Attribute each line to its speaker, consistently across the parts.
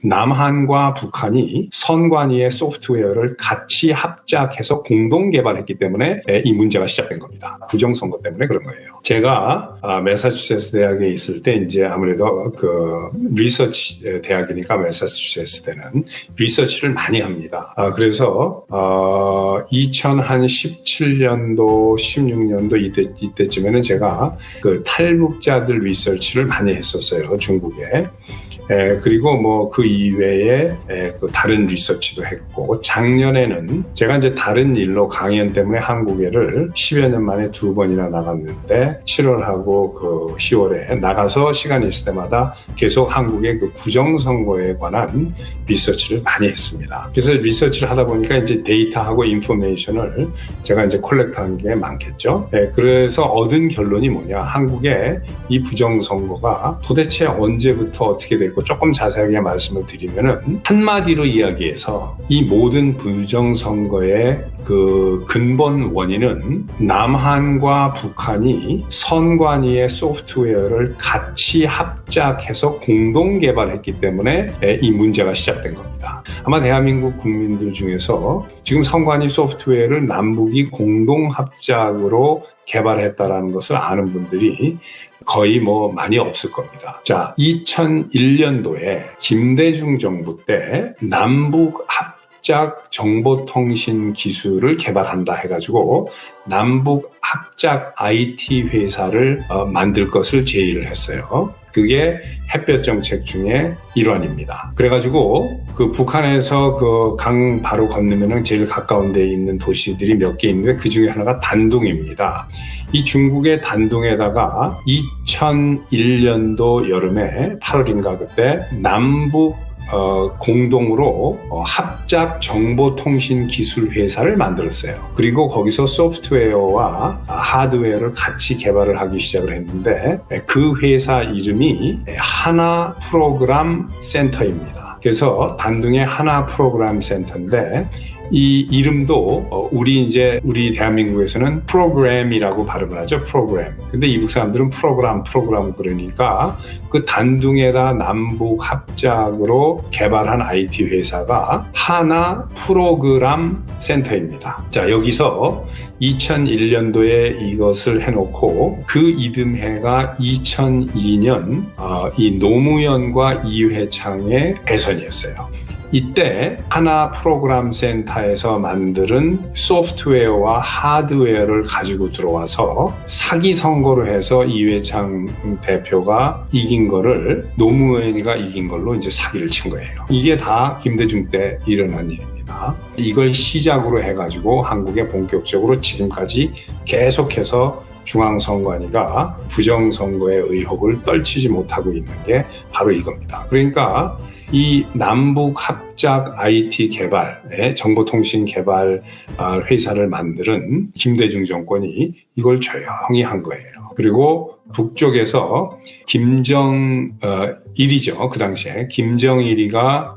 Speaker 1: 남한과 북한이 선관위의 소프트웨어를 같이 합작해서 공동 개발했기 때문에 이 문제가 시작된 겁니다. 부정선거 때문에 그런 거예요. 제가 매사추세츠 대학에 있을 때 이제 아무래도 그 리서치 대학이니까 매사추세츠 때는 리서치를 많이 합니다. 그래서 2017년도, 16년도 이때쯤에는 제가 그 탈북자들 리서치를 많이 했었어요. 중국에. 그리고 뭐 그 이외에 그 다른 리서치도 했고, 작년에는 제가 이제 다른 일로 강연 때문에 한국에를 10여 년 만에 2번이나 나갔는데 7월하고 그 10월에 나가서 시간이 있을 때마다 계속 한국의 그 부정선거에 관한 리서치를 많이 했습니다. 그래서 리서치를 하다 보니까 이제 데이터하고 인포메이션을 제가 이제 콜렉트한 게 많겠죠. 그래서 얻은 결론이 뭐냐, 한국의 이 부정선거가 도대체 언제부터 어떻게 됐고, 조금 자세하게 말씀을 드리면은 한마디로 이야기해서 이 모든 부정선거의 그 근본 원인은 남한과 북한이 선관위의 소프트웨어를 같이 합작해서 공동 개발했기 때문에 이 문제가 시작된 겁니다. 아마 대한민국 국민들 중에서 지금 선관위 소프트웨어를 남북이 공동 합작으로 개발했다라는 것을 아는 분들이 거의 뭐 많이 없을 겁니다. 자, 2001년도에 김대중 정부 때 남북 합작 정보통신 기술을 개발한다 해가지고 남북 합작 IT 회사를 만들 것을 제의를 했어요. 그게 햇볕 정책 중에 일환입니다. 그래가지고 그 북한에서 그 강 바로 건너면은 제일 가까운 데에 있는 도시들이 몇 개 있는데 그 중에 하나가 단둥입니다. 이 중국의 단둥에다가 2001년도 여름에 8월인가 그때 남북 공동으로 합작 정보통신 기술 회사를 만들었어요. 그리고 거기서 소프트웨어와 하드웨어를 같이 개발을 하기 시작을 했는데 그 회사 이름이 하나 프로그램 센터입니다. 그래서 단둥의 하나 프로그램 센터인데 이 이름도 우리 대한민국에서는 프로그램이라고 발음을 하죠. 프로그램. 근데 이북 사람들은 프로그램 그러니까 그 단둥에다 남북 합작으로 개발한 IT 회사가 하나 프로그램 센터입니다. 자, 여기서 2001년도에 이것을 해놓고 그 이듬해가 2002년 이 노무현과 이회창의 대선이었어요. 이때 하나 프로그램 센터에서 만드는 소프트웨어와 하드웨어를 가지고 들어와서 사기 선거로 해서 이회창 대표가 이긴 거를 노무현이가 이긴 걸로 이제 사기를 친 거예요. 이게 다 김대중 때 일어난 일입니다. 이걸 시작으로 해가지고 한국에 본격적으로 지금까지 계속해서 중앙선관위가 부정선거의 의혹을 떨치지 못하고 있는 게 바로 이겁니다. 그러니까 이 남북 합작 IT 개발, 정보통신 개발 회사를 만드는 김대중 정권이 이걸 조용히 한 거예요. 그리고 북쪽에서 김정일이죠. 그 당시에 김정일이가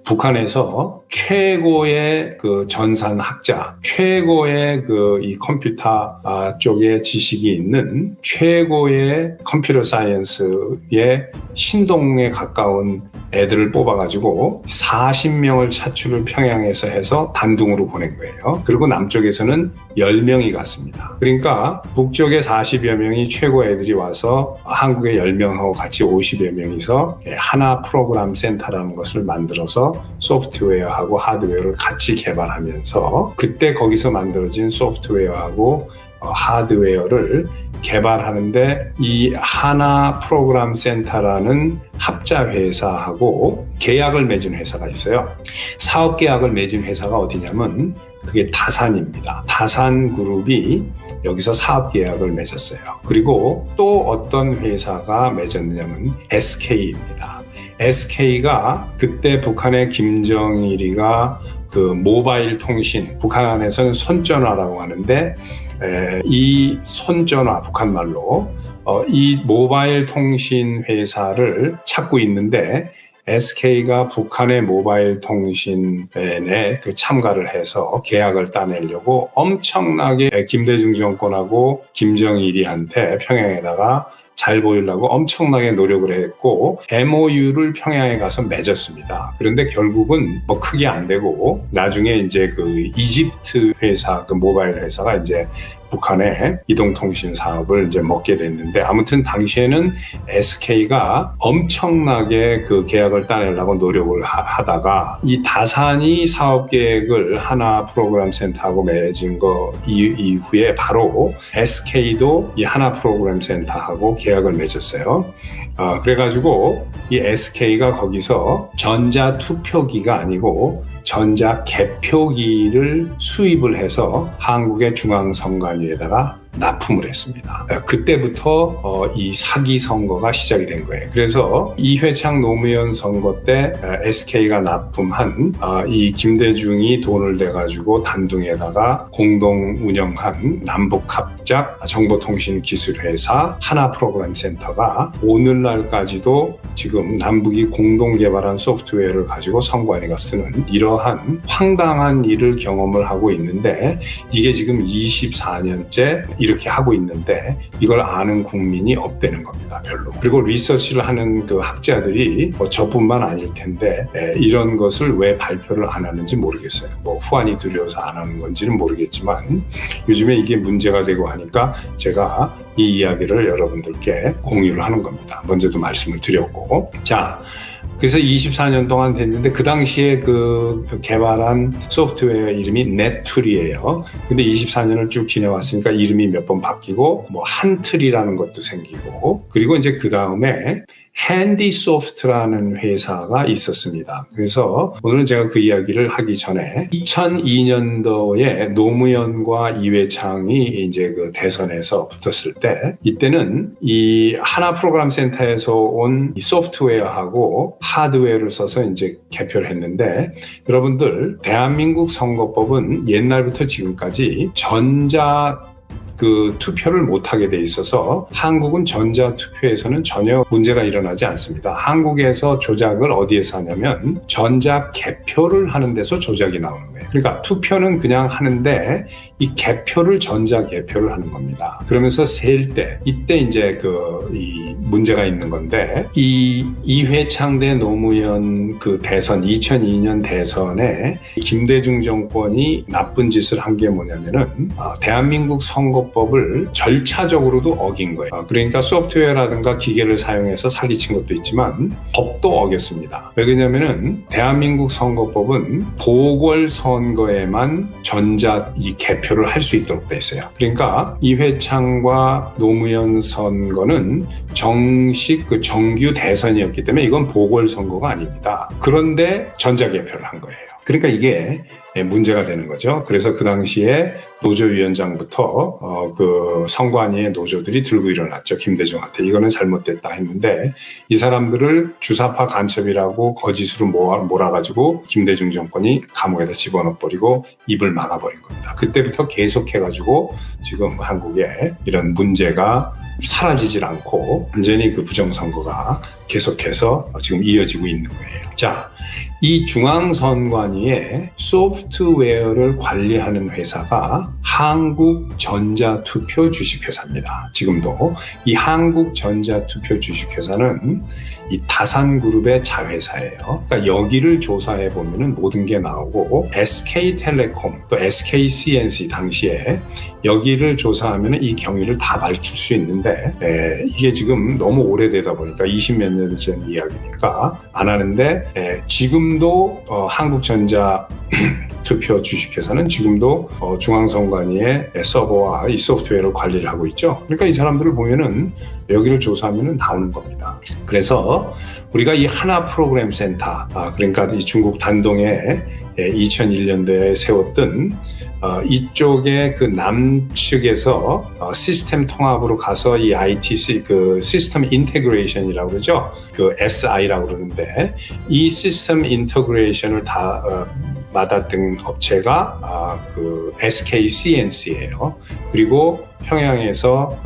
Speaker 1: 북한에서 최고의 그 전산학자, 최고의 그 이 컴퓨터 쪽에 지식이 있는 최고의 컴퓨터 사이언스의 신동에 가까운 애들을 뽑아가지고 40명을 차출을 평양에서 해서 단둥으로 보낸 거예요. 그리고 남쪽에서는 10명이 갔습니다. 그러니까 북쪽에 40여 명이 최고 애들이 와서 한국에 10명하고 같이 50여 명이서 하나 프로그램 센터라는 것을 만들어서 소프트웨어하고 하드웨어를 같이 개발하면서 그때 거기서 만들어진 소프트웨어하고 하드웨어를 개발하는데 이 하나 프로그램 센터라는 합자 회사하고 계약을 맺은 회사가 있어요. 사업 계약을 맺은 회사가 어디냐면 그게 다산입니다. 다산그룹이 여기서 사업 계약을 맺었어요. 그리고 또 어떤 회사가 맺었느냐면 SK입니다. SK가 그때 북한의 김정일이가 그 모바일 통신, 북한에서는 손전화라고 하는데 이 손전화, 북한말로 이 모바일 통신 회사를 찾고 있는데 SK가 북한의 모바일 통신에 그 참가를 해서 계약을 따내려고 엄청나게 김대중 정권하고 김정일이한테 평양에다가 잘 보이려고 엄청나게 노력을 했고 MOU를 평양에 가서 맺었습니다. 그런데 결국은 뭐 크게 안 되고 나중에 이제 그 이집트 회사, 그 모바일 회사가 이제 북한의 이동통신 사업을 이제 먹게 됐는데, 아무튼 당시에는 SK가 엄청나게 그 계약을 따내려고 노력을 하다가 이 다산이 사업 계획을 하나 프로그램 센터하고 맺은 거 이후에 바로 SK도 이 하나 프로그램 센터하고 계약을 맺었어요. 그래가지고 이 SK가 거기서 전자 투표기가 아니고 전자 개표기를 수입을 해서 한국의 중앙선관위에다가 납품을 했습니다. 그때부터 이 사기 선거가 시작이 된 거예요. 그래서 이회창 노무현 선거 때 SK가 납품한 이 김대중이 돈을 대가지고 단둥에다가 공동 운영한 남북합작 정보통신기술회사 하나 프로그램 센터가 오늘날까지도 지금 남북이 공동 개발한 소프트웨어를 가지고 선관위가 쓰는 이러한 황당한 일을 경험을 하고 있는데, 이게 지금 24년째 이렇게 하고 있는데 이걸 아는 국민이 없다는 겁니다. 별로. 그리고 리서치를 하는 그 학자들이 뭐 저뿐만 아닐 텐데 이런 것을 왜 발표를 안 하는지 모르겠어요. 뭐 후환이 두려워서 안 하는 건지는 모르겠지만 요즘에 이게 문제가 되고 하니까 제가 이 이야기를 여러분들께 공유를 하는 겁니다. 먼저도 말씀을 드렸고, 자, 그래서 24년 동안 됐는데 그 당시에 그 개발한 소프트웨어 이름이 넷툴이에요. 근데 24년을 쭉 지내왔으니까 이름이 몇 번 바뀌고 뭐 한틀이라는 것도 생기고, 그리고 이제 그 다음에 핸디소프트라는 회사가 있었습니다. 그래서 오늘은 제가 그 이야기를 하기 전에 2002년도에 노무현과 이회창이 이제 그 대선에서 붙었을 때, 이때는 이 하나 프로그램 센터에서 온 이 소프트웨어하고 하드웨어를 써서 이제 개표를 했는데, 여러분들 대한민국 선거법은 옛날부터 지금까지 전자 그 투표를 못하게 돼 있어서 한국은 전자투표에서는 전혀 문제가 일어나지 않습니다. 한국에서 조작을 어디에서 하냐면 전자 개표를 하는 데서 조작이 나오는 거예요. 그러니까 투표는 그냥 하는데 이 개표를 전자 개표를 하는 겁니다. 그러면서 셀 때 이때 이제 이 문제가 있는 건데, 이 이회창 대 노무현 그 대선 2002년 대선에 김대중 정권이 나쁜 짓을 한 게 뭐냐면은 대한민국 선거법을 절차적으로도 어긴 거예요. 그러니까 소프트웨어라든가 기계를 사용해서 사기친 것도 있지만 법도 어겼습니다. 왜 그러냐면은 대한민국 선거법은 보궐선거에만 전자 이 개표를 할 수 있도록 돼 있어요. 그러니까 이회창과 노무현 선거는 정식 그 정규 대선이었기 때문에 이건 보궐선거가 아닙니다. 그런데 전자 개표를 한 거예요. 그러니까 이게 문제가 되는 거죠. 그래서 그 당시에 노조위원장부터 그 선관위의 노조들이 들고 일어났죠. 김대중한테 이거는 잘못됐다 했는데, 이 사람들을 주사파 간첩이라고 거짓으로 몰아가지고 김대중 정권이 감옥에다 집어넣어버리고 입을 막아버린 겁니다. 그때부터 계속해가지고 지금 한국에 이런 문제가 사라지질 않고 완전히 그 부정선거가 계속해서 지금 이어지고 있는 거예요. 자, 이 중앙선관위의 소프트웨어를 관리하는 회사가 한국전자투표 주식회사입니다. 지금도 이 한국전자투표 주식회사는 이 다산그룹의 자회사예요. 그러니까 여기를 조사해 보면은 모든 게 나오고, SK텔레콤 또 SKCNC 당시에 여기를 조사하면은 이 경위를 다 밝힐 수 있는데, 이게 지금 너무 오래되다 보니까 20몇 년 전 이야기니까 안 하는데, 지금도 한국전자 투표 주식회사는 지금도 중앙선관위의 서버와 이 소프트웨어를 관리를 하고 있죠. 그러니까 이 사람들을 보면은 여기를 조사하면은 나오는 겁니다. 그래서 우리가 이 하나 프로그램 센터, 그러니까 이 중국 단동에 2001년도에 세웠던 이쪽에 그 남측에서 시스템 통합으로 가서 이 ITC 그 시스템 인테그레이션이라고 그러죠. 그 SI라고 그러는데, 이 시스템 인테그레이션을 다 맡았던 업체가 그 SKCNC예요. 그리고 평양에서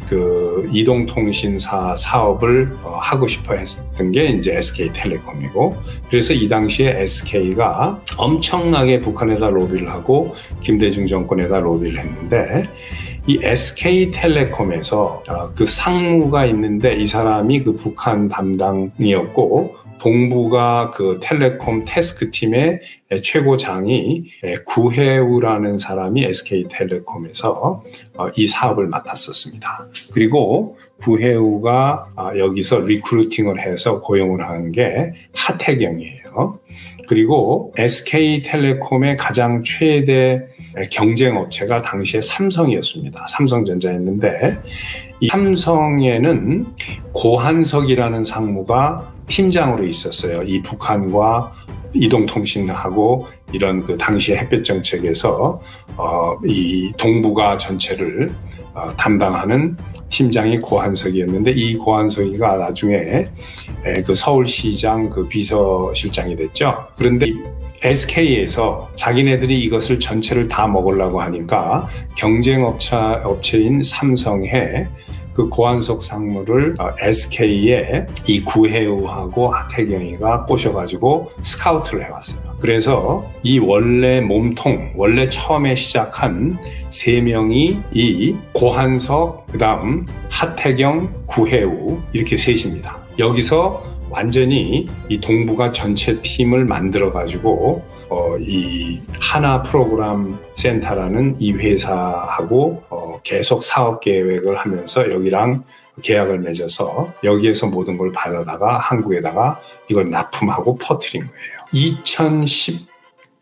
Speaker 1: 그 이동통신사 사업을 하고 싶어 했던 게 이제 SK텔레콤이고, 그래서 이 당시에 SK가 엄청나게 북한에다 로비를 하고 김대중 정권에다 로비를 했는데, 이 SK텔레콤에서 그 상무가 있는데 이 사람이 그 북한 담당이었고 동부가 그 텔레콤 태스크팀의 최고장이 구혜우라는 사람이 SK텔레콤에서 이 사업을 맡았었습니다. 그리고 구혜우가 여기서 리크루팅을 해서 고용을 한 게 하태경이에요. 그리고 SK텔레콤의 가장 최대 경쟁업체가 당시에 삼성이었습니다. 삼성전자였는데 이 삼성에는 고한석이라는 상무가 팀장으로 있었어요. 이 북한과 이동통신하고 이런 그 당시의 햇볕 정책에서 이 동북아 전체를 담당하는 팀장이 고한석이었는데 이 고한석이가 나중에 그 서울시장 그 비서실장이 됐죠. 그런데 SK에서 자기네들이 이것을 전체를 다 먹으려고 하니까 경쟁업체인 삼성에 그 고한석 상무를 SK에 이 구혜우하고 하태경이가 꼬셔가지고 스카우트를 해왔어요. 그래서 이 원래 처음에 시작한 세 명이 이 고한석, 그 다음 하태경, 구혜우 이렇게 셋입니다. 여기서 완전히 이 동북아 전체 팀을 만들어가지고 이 하나 프로그램 센터라는 이 회사하고 계속 사업 계획을 하면서 여기랑 계약을 맺어서 여기에서 모든 걸 받아다가 한국에다가 이걸 납품하고 퍼뜨린 거예요.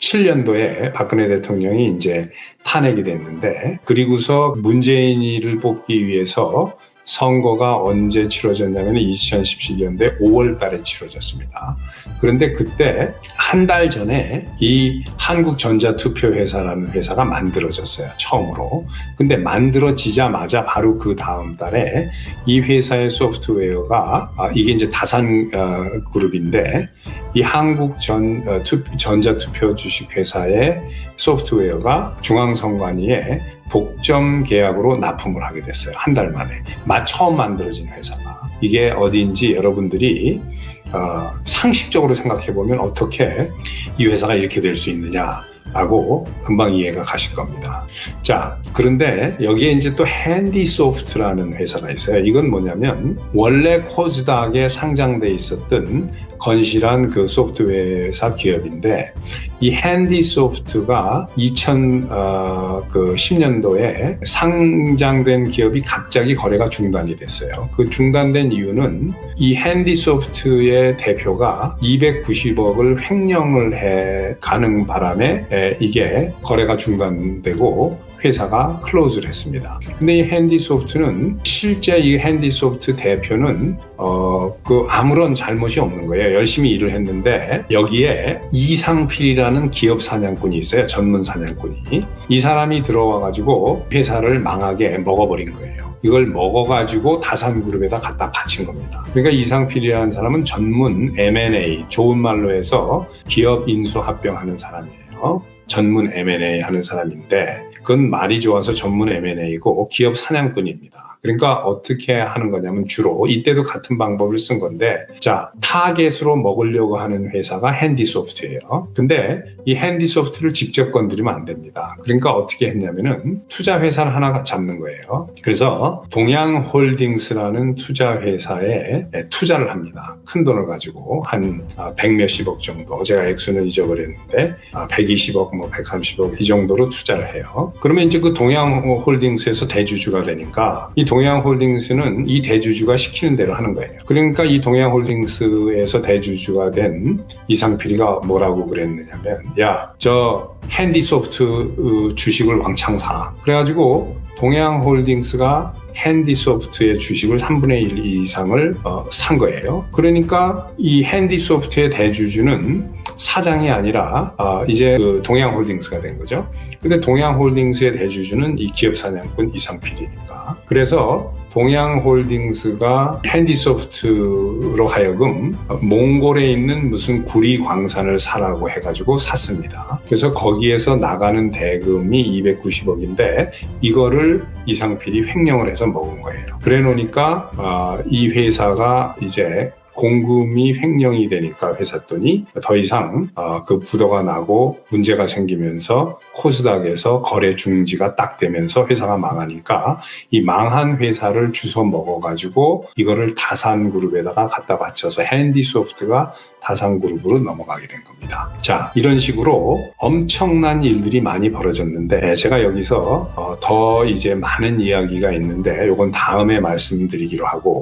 Speaker 1: 2017년도에 박근혜 대통령이 이제 탄핵이 됐는데 그리고서 문재인이를 뽑기 위해서 선거가 언제 치러졌냐면 2017년도에 5월 달에 치러졌습니다. 그런데 그때 한 달 전에 이 한국전자투표회사라는 회사가 만들어졌어요. 처음으로. 근데 만들어지자마자 바로 그 다음 달에 이 회사의 소프트웨어가 이게 이제 다산 그룹인데 이 한국전자투표 주식회사의 소프트웨어가 중앙선관위에 독점 계약으로 납품을 하게 됐어요. 한 달 만에. 처음 만들어진 회사가. 이게 어디인지 여러분들이 상식적으로 생각해보면 어떻게 이 회사가 이렇게 될 수 있느냐라고 금방 이해가 가실 겁니다. 자, 그런데 여기에 이제 또 핸디소프트라는 회사가 있어요. 이건 뭐냐면 원래 코스닥에 상장돼 있었던 건실한 그 소프트웨어 회사 기업인데 이 핸디소프트가 2010년도에 상장된 기업이 갑자기 거래가 중단이 됐어요. 그 중단된 이유는 이 핸디소프트의 대표가 290억을 횡령을 해 가는 바람에 이게 거래가 중단되고 회사가 클로즈를 했습니다. 근데 이 핸디소프트는 실제 이 핸디소프트 대표는 아무런 잘못이 없는 거예요. 열심히 일을 했는데 여기에 이상필이라는 기업 사냥꾼이 있어요. 전문 사냥꾼이. 이 사람이 들어와가지고 회사를 망하게 먹어버린 거예요. 이걸 먹어가지고 다산그룹에다 갖다 바친 겁니다. 그러니까 이상필이라는 사람은 전문 M&A, 좋은 말로 해서 기업 인수합병하는 사람이에요. 전문 M&A 하는 사람인데 그건 말이 좋아서 전문 M&A고 기업 사냥꾼입니다. 그러니까 어떻게 하는 거냐면 주로 이때도 같은 방법을 쓴 건데 자, 타겟으로 먹으려고 하는 회사가 핸디소프트예요. 근데 이 핸디소프트를 직접 건드리면 안 됩니다. 그러니까 어떻게 했냐면은 투자 회사를 하나 잡는 거예요. 그래서 동양홀딩스라는 투자 회사에 투자를 합니다. 큰 돈을 가지고 한 100몇십억 정도. 제가 액수는 잊어버렸는데 120억, 130억 이 정도로 투자를 해요. 그러면 이제 그 동양홀딩스에서 대주주가 되니까 이 동양홀딩스는 이 대주주가 시키는 대로 하는 거예요. 그러니까 이 동양홀딩스에서 대주주가 된 이상필이가 뭐라고 그랬느냐면 야, 저 핸디소프트 주식을 왕창 사. 그래가지고 동양홀딩스가 핸디소프트의 주식을 3분의 1 이상을 산 거예요. 그러니까 이 핸디소프트의 대주주는 사장이 아니라 이제 그 동양홀딩스가 된 거죠. 근데 동양홀딩스의 대주주는 이 기업 사냥꾼 이상필이니까. 그래서 동양홀딩스가 핸디소프트로 하여금 몽골에 있는 무슨 구리 광산을 사라고 해가지고 샀습니다. 그래서 거기에서 나가는 대금이 290억인데 이거를 이상필이 횡령을 해서 먹은 거예요. 그래 놓으니까 이 회사가 이제 공금이 횡령이 되니까 회사 돈이 더 이상 그 부도가 나고 문제가 생기면서 코스닥에서 거래 중지가 딱 되면서 회사가 망하니까 이 망한 회사를 주워 먹어가지고 이거를 다산그룹에다가 갖다 바쳐서 핸디소프트가 다산그룹으로 넘어가게 된 겁니다. 자, 이런 식으로 엄청난 일들이 많이 벌어졌는데 제가 여기서 더 이제 많은 이야기가 있는데 이건 다음에 말씀드리기로 하고